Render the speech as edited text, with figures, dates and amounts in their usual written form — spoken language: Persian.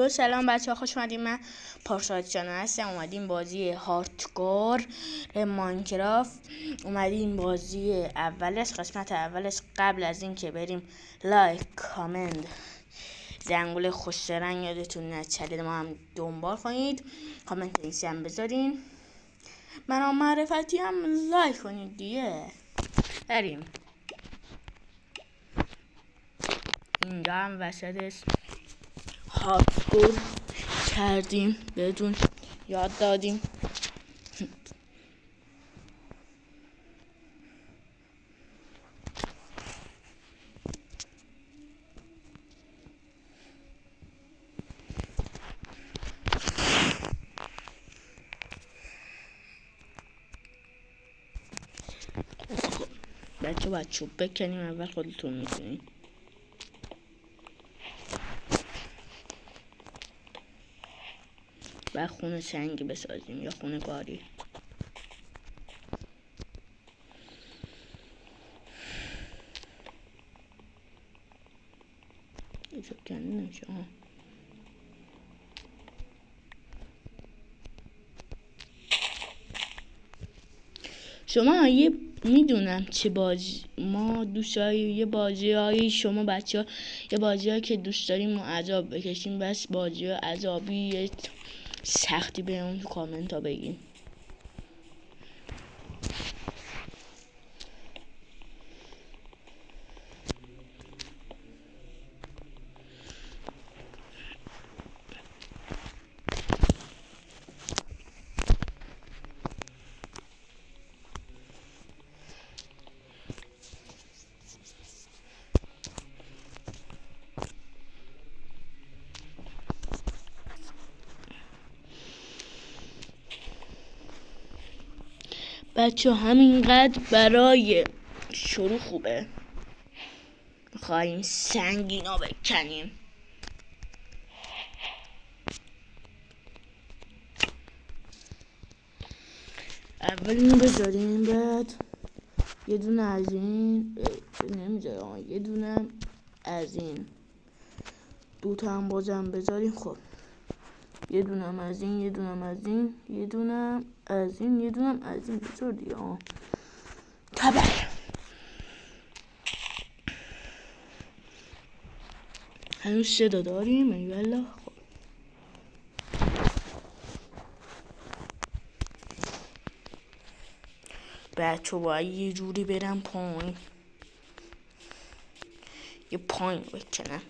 سلام بچه ها، خوش اومدیم. من پارساد جان هستم. اومدیم بازی هاردکور ماینکرافت. اومدیم بازی اولش، قسمت اولش. قبل از این که بریم لایک، کامنت، زنگوله خوش رنگ یادتون نچلید ما هم دنبال کنید، کامنت ایسی هم بذارین، منم معرفتی هم لایک کنید دیگه. بریم. اینجا هم وسطش هاردکور کردیم، بهتون یاد دادیم. بچه باید چوب بکنیم، اول خودتون میکنیم. و خونه سنگی بسازیم یا خونه کاری. یه چوب کنده نمیشه. شما میدونم چه بازی ما دوست داریم، یه بازی هایی شما بچه ها یه بازی هایی که دوست داریم ما عذاب بکشیم، بس بازی ها عذابی یه سختی به اون تو کامنت ها بگین. بچه همینقدر برای شروع خوبه. میخواییم سنگینا بکنیم. اول اینو بذاریم، بعد یه دونه از این نمیذارم، یه دونه از این دوتا هم بازم بذاریم. خب یه دونم از این، یه دونم از این، یه دونم از این، یه دونم از این بذار دیگه. تبر هنوز 3 تا داریم. ایوالا. خب بچه باید یه جوری برم پایین، یه پایین بکنم.